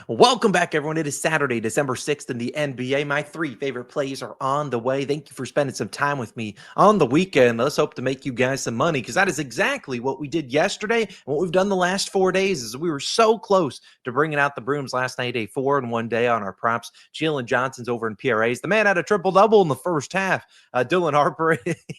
Welcome back, everyone. It is Saturday, December 6th in the NBA. My three favorite plays are on the way. Thank you for spending some time with me on the weekend. Let's hope to make you guys some money because that is exactly what we did yesterday and what we've done the last 4 days is we were so close to bringing out the brooms last night, a 4-in-1 day on our props. Jalen Johnson's over in PRAs. The man had a triple-double in the first half. Dylan Harper,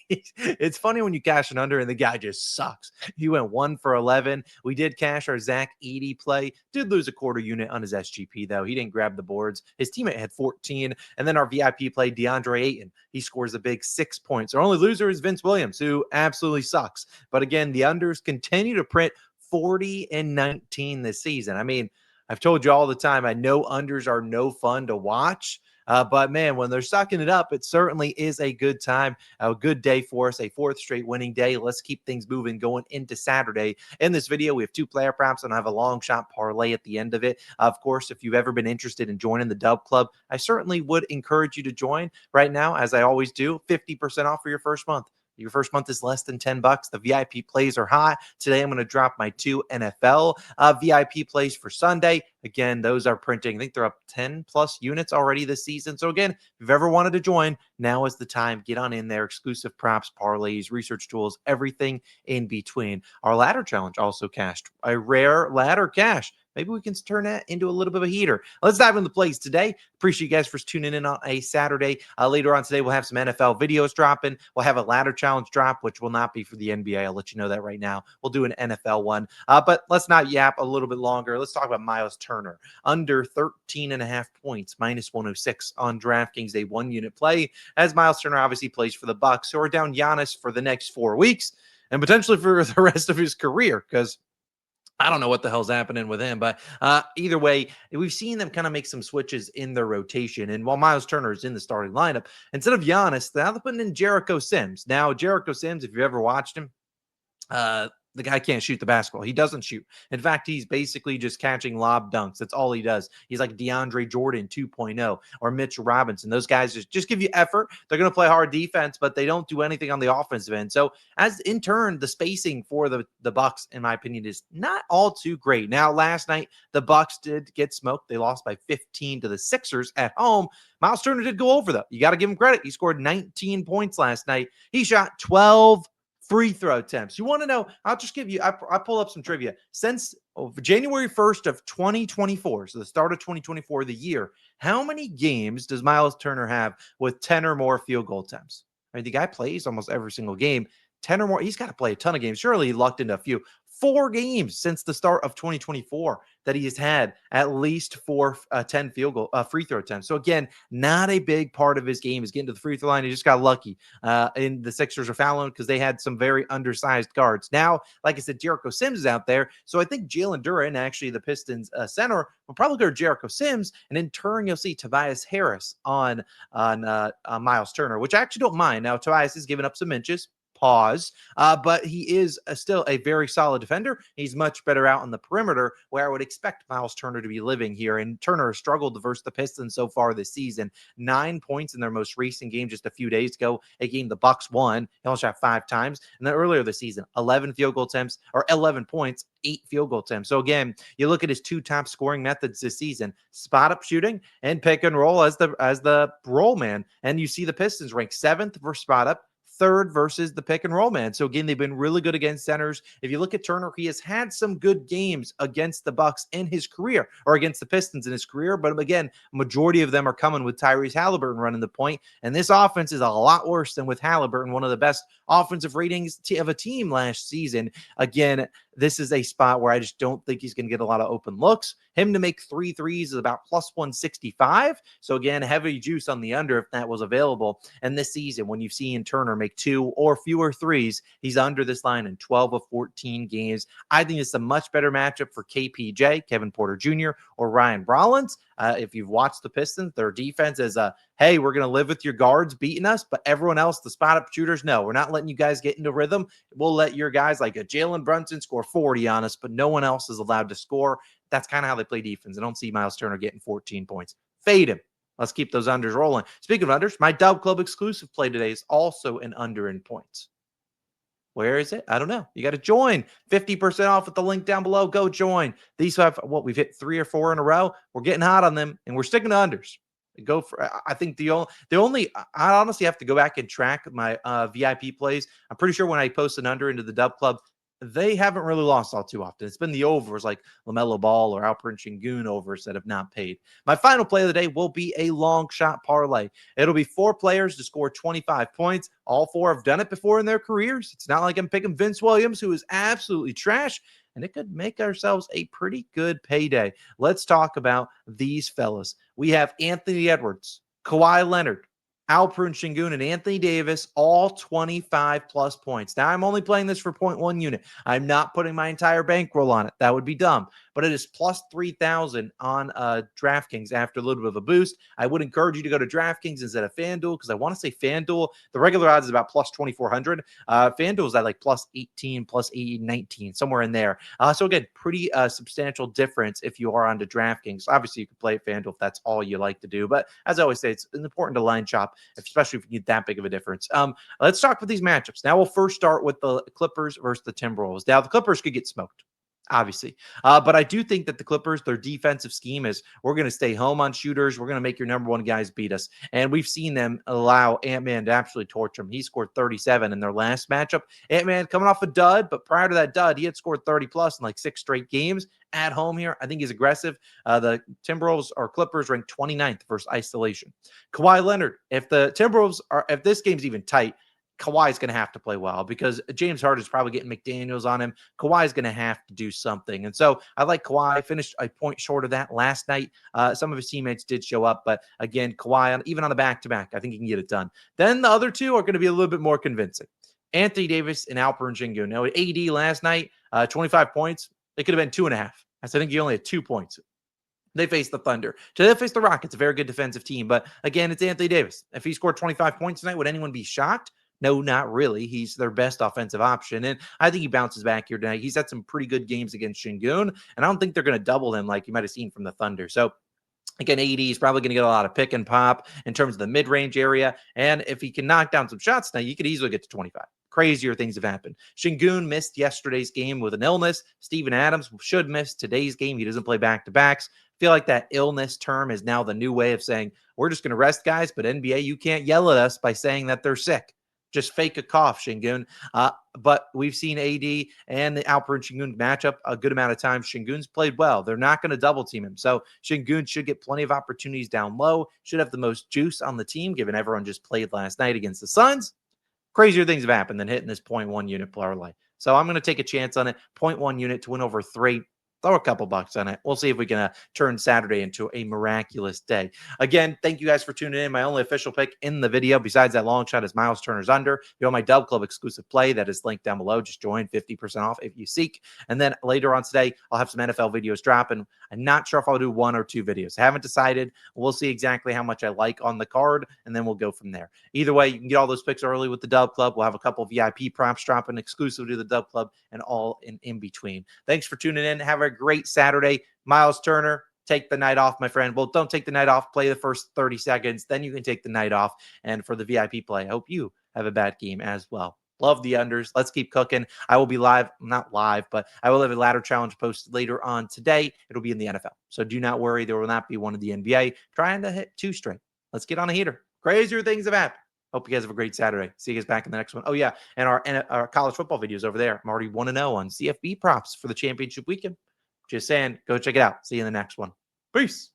it's funny when you cash an under and the guy just sucks. He went 1 for 11. We did cash our Zach Edey play. Did lose a quarter unit on his SGP, though. He didn't grab the boards. His teammate had 14. And then our VIP play, DeAndre Ayton. He scores a big 6 points. Our only loser is Vince Williams, who absolutely sucks. But again, the unders continue to print 40 and 19 this season. I mean, I've told you all the time, I know unders are no fun to watch. But man, when they're sucking it up, it certainly is a good time, a good day for us, a fourth straight winning day. Let's keep things moving going into Saturday. In this video, we have two player props and I have a long shot parlay at the end of it. Of course, if you've ever been interested in joining the Dub Club, I certainly would encourage you to join right now, as I always do, 50% off for your first month. Your first month is less than $10. The VIP plays are high. Today, I'm going to drop my two NFL VIP plays for Sunday. Again, those are printing. I think they're up 10 plus units already this season. So again, if you've ever wanted to join, now is the time. Get on in there. Exclusive props, parlays, research tools, everything in between. Our ladder challenge also cashed. A rare ladder cash. Maybe we can turn that into a little bit of a heater. Let's dive into the plays today. Appreciate you guys for tuning in on a Saturday. Later on today, we'll have some NFL videos dropping. We'll have a ladder challenge drop, which will not be for the NBA. I'll let you know that right now. We'll do an NFL one. But let's not yap a little bit longer. Let's talk about Myles Turner. Under 13.5 points, minus 106 on DraftKings, a 1-unit play. As Myles Turner obviously plays for the Bucks, who are down Giannis for the next 4 weeks and potentially for the rest of his career, because I don't know what the hell's happening with him, but either way, we've seen them kind of make some switches in their rotation. And while Myles Turner is in the starting lineup, instead of Giannis, now they're putting in Jericho Sims. Now, Jericho Sims, if you've ever watched him, the guy can't shoot the basketball. He doesn't shoot. In fact, he's basically just catching lob dunks. That's all he does. He's like DeAndre Jordan 2.0 or Mitch Robinson. Those guys just give you effort. They're going to play hard defense, but they don't do anything on the offensive end. So as in turn, the spacing for the Bucks, in my opinion, is not all too great. Now, last night, the Bucks did get smoked. They lost by 15 to the Sixers at home. Myles Turner did go over, though. You got to give him credit. He scored 19 points last night. He shot 12 free throw attempts. You want to know? I'll just give you, I pull up some trivia. Since January 1st of 2024, so the start of 2024, the year, how many games does Myles Turner have with 10 or more field goal attempts? I mean, the guy plays almost every single game. 10 or more, he's got to play a ton of games. Surely he lucked into a few. 4 games since the start of 2024 that he has had at least 10 field goal free throw attempts. So again, not a big part of his game is getting to the free throw line. He just got lucky. And the Sixers are fouling because they had some very undersized guards. Now, like I said, Jericho Sims is out there. So I think Jalen Duren, actually the Pistons center, will probably go to Jericho Sims. And in turn, you'll see Tobias Harris on Myles Turner, which I actually don't mind. Now, Tobias is giving up some inches. Pause. But he is still a very solid defender. He's much better out on the perimeter, where I would expect Myles Turner to be living here. And Turner has struggled versus the Pistons so far this season. 9 points in their most recent game just a few days ago, a game the Bucks won. He only shot 5 times. And then earlier this season, 11 field goal attempts, or 11 points, 8 field goal attempts. So again, you look at his 2 top scoring methods this season: spot up shooting and pick and roll as the roll man. And you see the Pistons ranked 7th for spot up, 3rd versus the pick and roll man. So again, they've been really good against centers. If you look at Turner, he has had some good games against the Bucks in his career, or against the Pistons in his career. But again, majority of them are coming with Tyrese Halliburton running the point. And this offense is a lot worse than with Halliburton, one of the best offensive ratings of a team last season. Again, this is a spot where I just don't think he's going to get a lot of open looks. Him to make 3 threes is about plus 165. So again, heavy juice on the under if that was available. And this season, when you've seen Turner make 2 or fewer threes, he's under this line in 12 of 14 games. I think it's a much better matchup for KPJ, Kevin Porter Jr., or Ryan Rollins. If you've watched the Pistons, their defense is hey, we're going to live with your guards beating us, but everyone else, the spot-up shooters, no, we're not letting you guys get into rhythm. We'll let your guys like a Jalen Brunson score 40 on us, but no one else is allowed to score. That's kind of how they play defense. I don't see Myles Turner getting 14 points. Fade him. Let's keep those unders rolling. Speaking of unders, my Dub Club exclusive play today is also an under in points. Where is it? I don't know. You got to join. 50% off with the link down below. Go join. These have what we've hit 3 or 4 in a row. We're getting hot on them, and we're sticking to unders. Go for. I think the only. I honestly have to go back and track my VIP plays. I'm pretty sure when I post an under into the Dub Club, they haven't really lost all too often. It's been the overs like LaMelo Ball or Alperen Şengün overs that have not paid. My final play of the day will be a long shot parlay. It'll be 4 players to score 25 points. All 4 have done it before in their careers. It's not like I'm picking Vince Williams, who is absolutely trash, and it could make ourselves a pretty good payday. Let's talk about these fellas. We have Anthony Edwards, Kawhi Leonard, Alperen Şengün, and Anthony Davis, all 25 plus points. Now, I'm only playing this for 0.1 unit. I'm not putting my entire bankroll on it. That would be dumb. But it is plus 3,000 on DraftKings after a little bit of a boost. I would encourage you to go to DraftKings instead of FanDuel because I want to say FanDuel, the regular odds is about plus 2,400. FanDuel is at like plus 18, plus 19, somewhere in there. So again, pretty substantial difference if you are onto DraftKings. Obviously, you can play at FanDuel if that's all you like to do. But as I always say, it's important to line chop, especially if you get that big of a difference. Let's talk about these matchups. Now, we'll first start with the Clippers versus the Timberwolves. Now, the Clippers could get smoked, obviously. But I do think that the Clippers, their defensive scheme is we're going to stay home on shooters. We're going to make your number one guys beat us. And we've seen them allow Ant-Man to absolutely torch them. He scored 37 in their last matchup. Ant-Man coming off a dud, but prior to that dud, he had scored 30 plus in like 6 straight games at home here. I think he's aggressive. The Timberwolves or Clippers ranked 29th versus isolation. Kawhi Leonard, if this game's even tight, Kawhi's going to have to play well because James Harden's probably getting McDaniels on him. Kawhi's going to have to do something. And so I like Kawhi. Finished a point short of that last night. Some of his teammates did show up, but again, Kawhi, even on the back-to-back, I think he can get it done. Then the other two are going to be a little bit more convincing. Anthony Davis and Alperen Şengün. Now, at AD last night, 25 points. It could have been 2.5. I think he only had 2 points. They face the Thunder. Today they face the Rockets, a very good defensive team. But again, it's Anthony Davis. If he scored 25 points tonight, would anyone be shocked? No, not really. He's their best offensive option. And I think he bounces back here tonight. He's had some pretty good games against Şengün, and I don't think they're going to double him like you might have seen from the Thunder. So again, AD is probably going to get a lot of pick and pop in terms of the mid-range area. And if he can knock down some shots now, you could easily get to 25. Crazier things have happened. Şengün missed yesterday's game with an illness. Steven Adams should miss today's game. He doesn't play back-to-backs. Feel like that illness term is now the new way of saying, we're just going to rest guys, but NBA, you can't yell at us by saying that they're sick. Just fake a cough, Şengün. But we've seen AD and the Alperen Şengün matchup a good amount of times. Şengün's played well. They're not going to double team him. So Şengün should get plenty of opportunities down low, should have the most juice on the team, given everyone just played last night against the Suns. Crazier things have happened than hitting this 0.1 unit parlay. So I'm going to take a chance on it. 0.1 unit to win over 3. Throw a couple bucks on it. We'll see if we can turn Saturday into a miraculous day. Again, thank you guys for tuning in. My only official pick in the video, besides that long shot, is Myles Turner's under. You know, my Dub Club exclusive play that is linked down below. Just join, 50% off if you seek. And then later on today, I'll have some NFL videos dropping. I'm not sure if I'll do 1 or 2 videos. I haven't decided. We'll see exactly how much I like on the card, and then we'll go from there. Either way, you can get all those picks early with the Dub Club. We'll have a couple of VIP props dropping exclusive to the Dub Club and all in between. Thanks for tuning in. Have a great Saturday. Myles Turner, take the night off, my friend. Well, don't take the night off. Play the first 30 seconds. Then you can take the night off. And for the VIP play, I hope you have a bad game as well. Love the unders. Let's keep cooking. I will be live, not live, but I will have a ladder challenge posted later on today. It'll be in the NFL. So do not worry. There will not be one of the NBA trying to hit 2 straight. Let's get on a heater. Crazier things have happened. Hope you guys have a great Saturday. See you guys back in the next one. Oh, yeah. And our college football videos over there. I'm already 1-0 on CFB props for the championship weekend. Just saying, go check it out. See you in the next one. Peace.